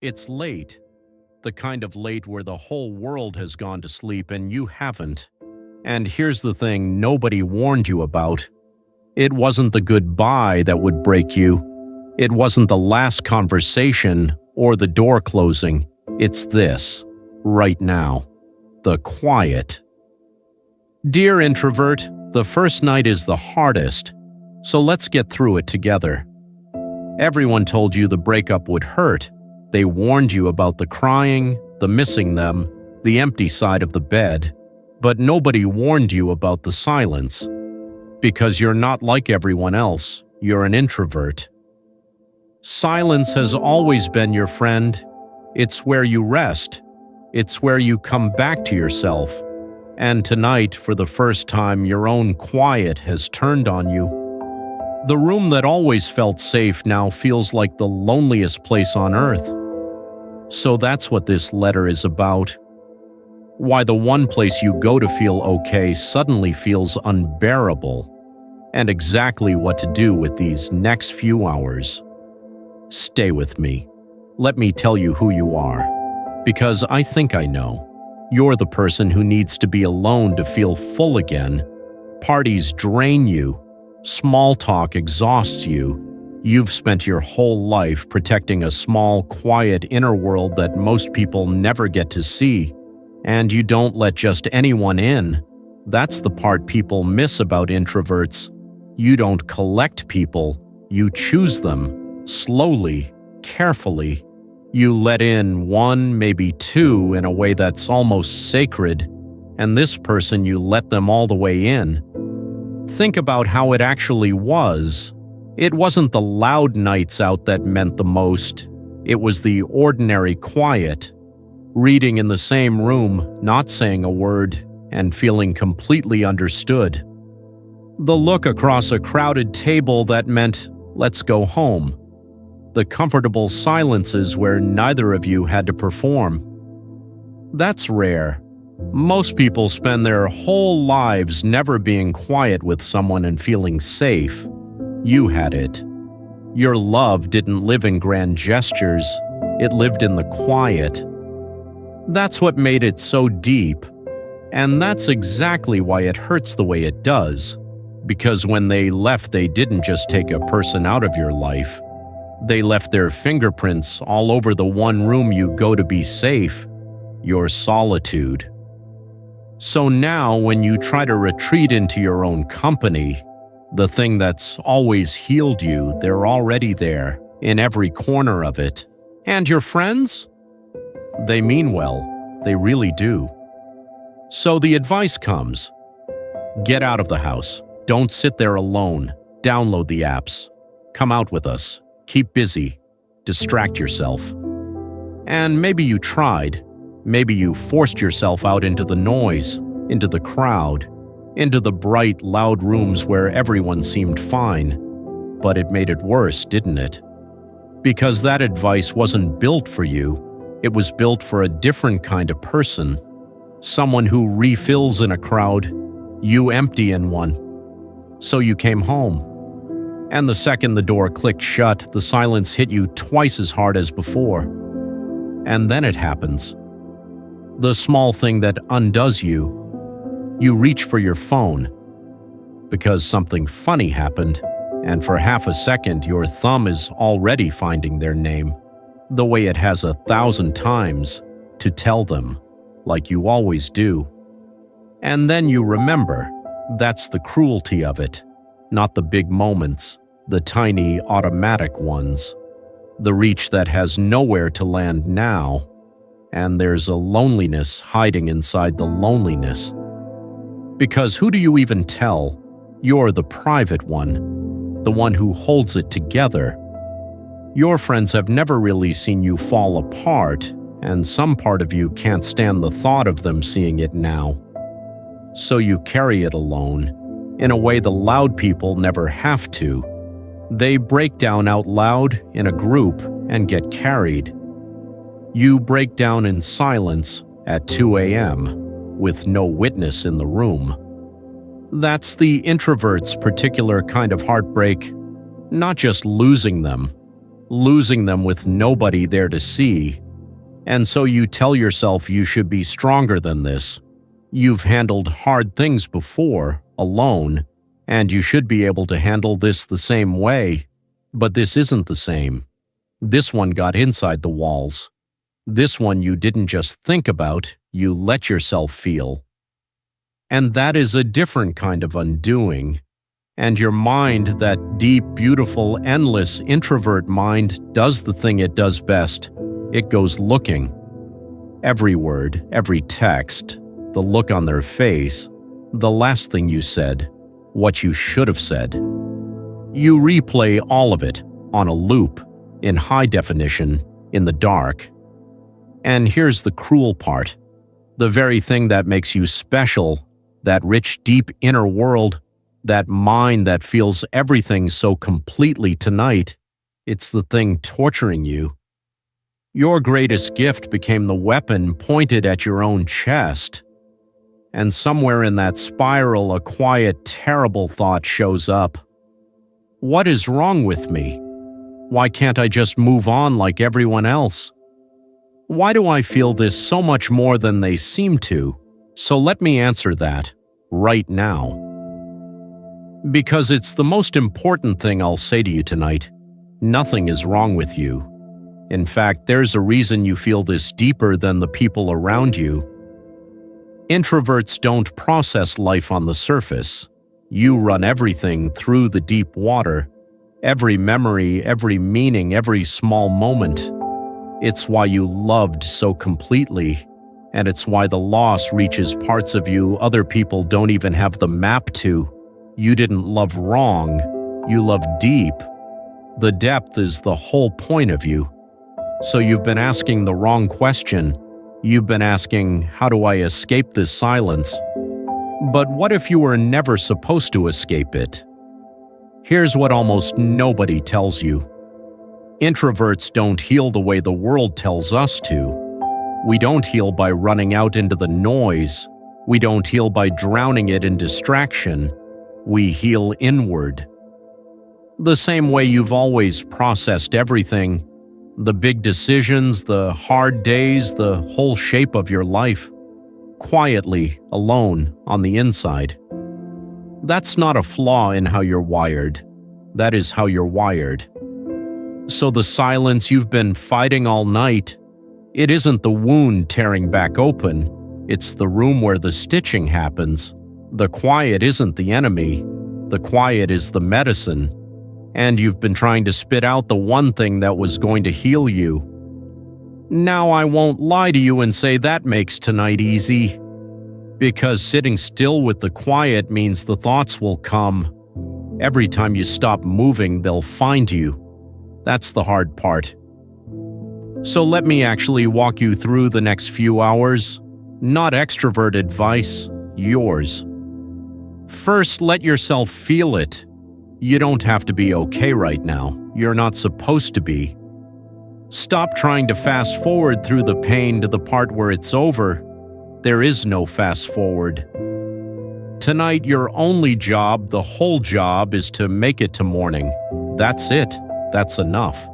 It's late, the kind of late where the whole world has gone to sleep and you haven't. And here's the thing nobody warned you about. It wasn't the goodbye that would break you. It wasn't the last conversation or the door closing. It's this, right now. The quiet. Dear introvert, the first night is the hardest, so let's get through it together. Everyone told you the breakup would hurt. They warned you about the crying, the missing them, the empty side of the bed, but nobody warned you about the silence. Because you're not like everyone else, you're an introvert. Silence has always been your friend. It's where you rest. It's where you come back to yourself. And tonight, for the first time, your own quiet has turned on you. The room that always felt safe now feels like the loneliest place on earth. So that's what this letter is about. Why the one place you go to feel okay suddenly feels unbearable. And exactly what to do with these next few hours. Stay with me. Let me tell you who you are. Because I think I know. You're the person who needs to be alone to feel full again. Parties drain you. Small talk exhausts you. You've spent your whole life protecting a small, quiet inner world that most people never get to see. And you don't let just anyone in. That's the part people miss about introverts. You don't collect people. You choose them. Slowly, carefully. You let in one, maybe two, in a way that's almost sacred. And this person, you let them all the way in. Think about how it actually was. It wasn't the loud nights out that meant the most. It was the ordinary quiet. Reading in the same room, not saying a word, and feeling completely understood. The look across a crowded table that meant, let's go home. The comfortable silences where neither of you had to perform. That's rare. Most people spend their whole lives never being quiet with someone and feeling safe. You had it. Your love didn't live in grand gestures. It lived in the quiet. That's what made it so deep. And that's exactly why it hurts the way it does. Because when they left, they didn't just take a person out of your life. They left their fingerprints all over the one room you go to be safe, your solitude. So now, when you try to retreat into your own company, the thing that's always healed you, they're already there, in every corner of it. And your friends? They mean well. They really do. So the advice comes. Get out of the house. Don't sit there alone. Download the apps. Come out with us. Keep busy. Distract yourself. And maybe you tried. Maybe you forced yourself out into the noise, into the crowd, into the bright, loud rooms where everyone seemed fine. But it made it worse, didn't it? Because that advice wasn't built for you. It was built for a different kind of person. Someone who refills in a crowd, you empty in one. So you came home. And the second the door clicked shut, the silence hit you twice as hard as before. And then it happens. The small thing that undoes you. You reach for your phone. Because something funny happened, and for half a second your thumb is already finding their name, the way it has 1,000 times, to tell them, like you always do. And then you remember. That's the cruelty of it. Not the big moments, the tiny automatic ones. The reach that has nowhere to land now. And there's a loneliness hiding inside the loneliness. Because who do you even tell? You're the private one, the one who holds it together. Your friends have never really seen you fall apart, and some part of you can't stand the thought of them seeing it now. So you carry it alone, in a way the loud people never have to. They break down out loud in a group and get carried. You break down in silence at 2 a.m. with no witness in the room. That's the introvert's particular kind of heartbreak, not just losing them, losing them with nobody there to see. And so you tell yourself you should be stronger than this. You've handled hard things before, alone, and you should be able to handle this the same way. But this isn't the same. This one got inside the walls. This one you didn't just think about, you let yourself feel. And that is a different kind of undoing. And your mind, that deep, beautiful, endless introvert mind, does the thing it does best. It goes looking. Every word, every text, the look on their face, the last thing you said, what you should have said. You replay all of it on a loop, in high definition, in the dark. And here's the cruel part. The very thing that makes you special, that rich, deep inner world, that mind that feels everything so completely tonight, it's the thing torturing you. Your greatest gift became the weapon pointed at your own chest. And somewhere in that spiral, a quiet, terrible thought shows up. What is wrong with me? Why can't I just move on like everyone else? Why do I feel this so much more than they seem to? So let me answer that right now. Because it's the most important thing I'll say to you tonight. Nothing is wrong with you. In fact, there's a reason you feel this deeper than the people around you. Introverts don't process life on the surface. You run everything through the deep water. Every memory, every meaning, every small moment. It's why you loved so completely. And it's why the loss reaches parts of you other people don't even have the map to. You didn't love wrong. You loved deep. The depth is the whole point of you. So you've been asking the wrong question. You've been asking, how do I escape this silence? But what if you were never supposed to escape it? Here's what almost nobody tells you. Introverts don't heal the way the world tells us to. We don't heal by running out into the noise. We don't heal by drowning it in distraction. We heal inward. The same way you've always processed everything, the big decisions, the hard days, the whole shape of your life, quietly, alone, on the inside. That's not a flaw in how you're wired. That is how you're wired. So the silence you've been fighting all night, it isn't the wound tearing back open. It's the room where the stitching happens. The quiet isn't the enemy. The quiet is the medicine. And you've been trying to spit out the one thing that was going to heal you. Now I won't lie to you and say that makes tonight easy. Because sitting still with the quiet means the thoughts will come. Every time you stop moving, they'll find you. That's the hard part. So let me actually walk you through the next few hours. Not extrovert advice, yours. First, let yourself feel it. You don't have to be okay right now. You're not supposed to be. Stop trying to fast forward through the pain to the part where it's over. There is no fast forward. Tonight, your only job, the whole job, is to make it to morning. That's it. That's enough.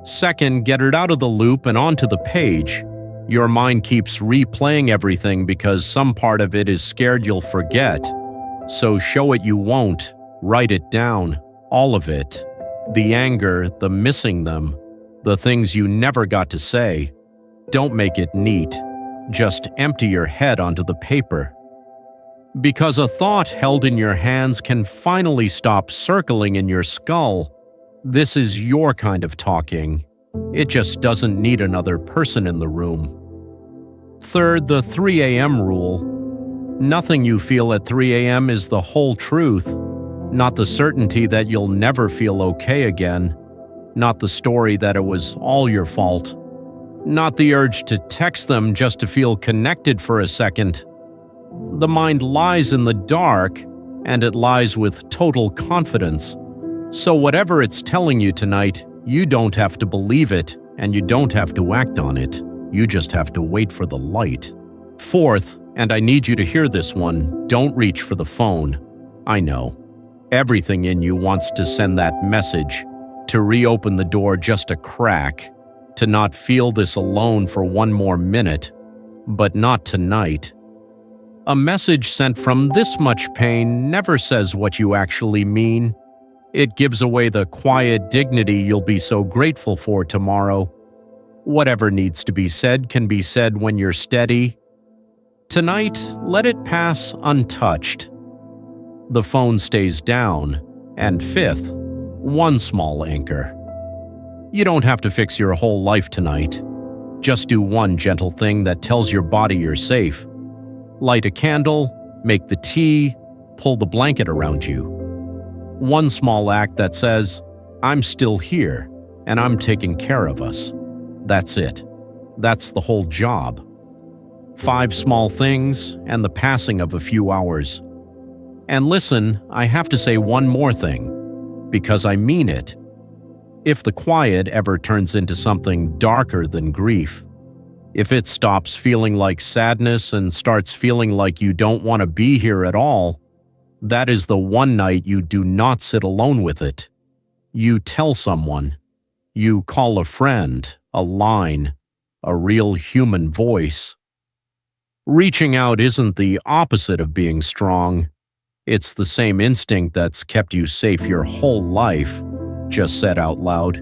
Second, get it out of the loop and onto the page. Your mind keeps replaying everything because some part of it is scared you'll forget. So show it you won't. Write it down. All of it. The anger, the missing them, the things you never got to say. Don't make it neat. Just empty your head onto the paper. Because a thought held in your hands can finally stop circling in your skull. This is your kind of talking. It just doesn't need another person in the room. Third, the 3 a.m. rule. Nothing you feel at 3 a.m. is the whole truth. Not the certainty that you'll never feel okay again. Not the story that it was all your fault. Not the urge to text them just to feel connected for a second. The mind lies in the dark, and it lies with total confidence. So whatever it's telling you tonight, you don't have to believe it, and you don't have to act on it. You just have to wait for the light. Fourth, and I need you to hear this one, don't reach for the phone. I know. Everything in you wants to send that message. to reopen the door just a crack, to not feel this alone for one more minute, but not tonight. A message sent from this much pain never says what you actually mean. It gives away the quiet dignity you'll be so grateful for tomorrow. Whatever needs to be said can be said when you're steady. Tonight, let it pass untouched. The phone stays down. And fifth, one small anchor. You don't have to fix your whole life tonight. Just do one gentle thing that tells your body you're safe. Light a candle, make the tea, pull the blanket around you. One small act that says, I'm still here, and I'm taking care of us. That's it. That's the whole job. 5 small things, and the passing of a few hours. And listen, I have to say one more thing, because I mean it. If the quiet ever turns into something darker than grief, if it stops feeling like sadness and starts feeling like you don't want to be here at all, that is the one night you do not sit alone with it. You tell someone. You call a friend, a line, a real human voice. Reaching out isn't the opposite of being strong. It's the same instinct that's kept you safe your whole life, just said out loud.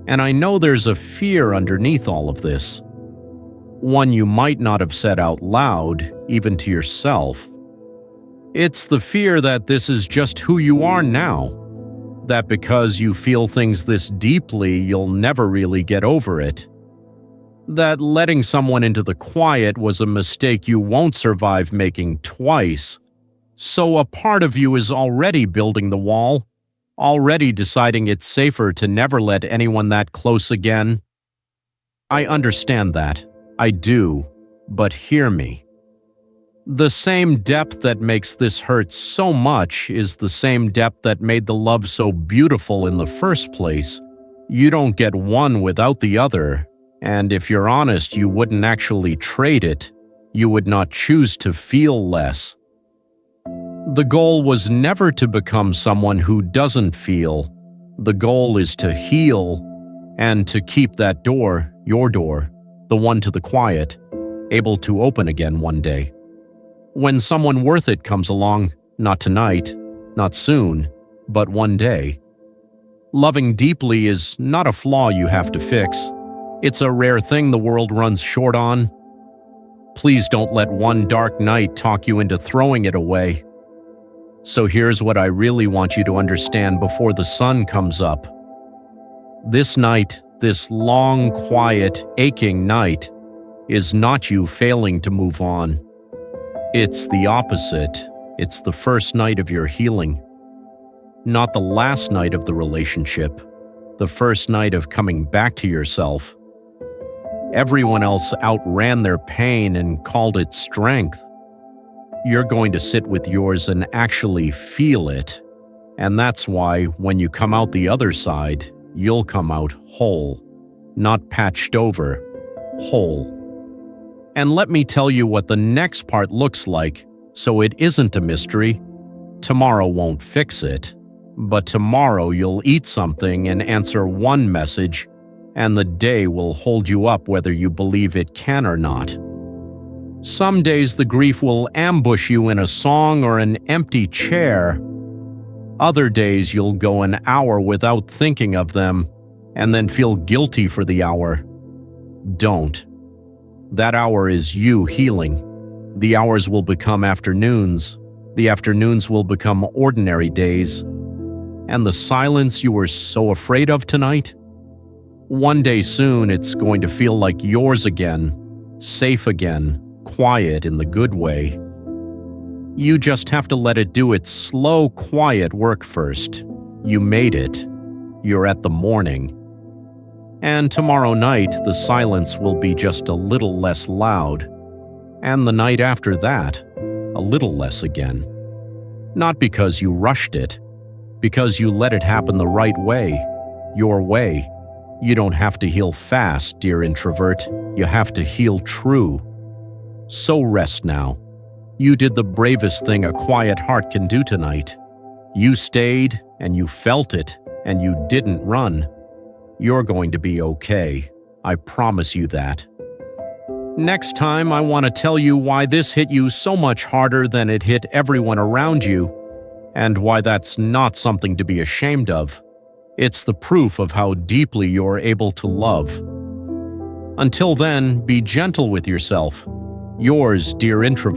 And I know there's a fear underneath all of this. One you might not have said out loud, even to yourself. It's the fear that this is just who you are now. That because you feel things this deeply, you'll never really get over it. That letting someone into the quiet was a mistake you won't survive making twice. So a part of you is already building the wall, already deciding it's safer to never let anyone that close again. I understand that. I do. But hear me. The same depth that makes this hurt so much is the same depth that made the love so beautiful in the first place. You don't get one without the other, and if you're honest, you wouldn't actually trade it. You would not choose to feel less. The goal was never to become someone who doesn't feel. The goal is to heal and to keep that door, your door, the one to the quiet, able to open again one day. When someone worth it comes along, not tonight, not soon, but one day. Loving deeply is not a flaw you have to fix. It's a rare thing the world runs short on. Please don't let one dark night talk you into throwing it away. So here's what I really want you to understand before the sun comes up. This night, this long, quiet, aching night, is not you failing to move on. It's the opposite. It's the first night of your healing. Not the last night of the relationship. The first night of coming back to yourself. Everyone else outran their pain and called it strength. You're going to sit with yours and actually feel it. And that's why, when you come out the other side, you'll come out whole. Not patched over. Whole. And let me tell you what the next part looks like, so it isn't a mystery. Tomorrow won't fix it. But tomorrow you'll eat something and answer one message, and the day will hold you up whether you believe it can or not. Some days the grief will ambush you in a song or an empty chair. Other days you'll go an hour without thinking of them, and then feel guilty for the hour. Don't. That hour is you healing. The hours will become afternoons. The afternoons will become ordinary days. And the silence you were so afraid of tonight? One day soon it's going to feel like yours again, safe again, quiet in the good way. You just have to let it do its slow, quiet work first. You made it. You're at the morning. And tomorrow night, the silence will be just a little less loud. And the night after that, a little less again. Not because you rushed it, because you let it happen the right way, your way. You don't have to heal fast, dear introvert. You have to heal true. So rest now. You did the bravest thing a quiet heart can do tonight. You stayed and you felt it, and you didn't run, you're going to be okay. I promise you that. Next time, I want to tell you why this hit you so much harder than it hit everyone around you, and why that's not something to be ashamed of. It's the proof of how deeply you're able to love. Until then, be gentle with yourself. Yours, dear introvert.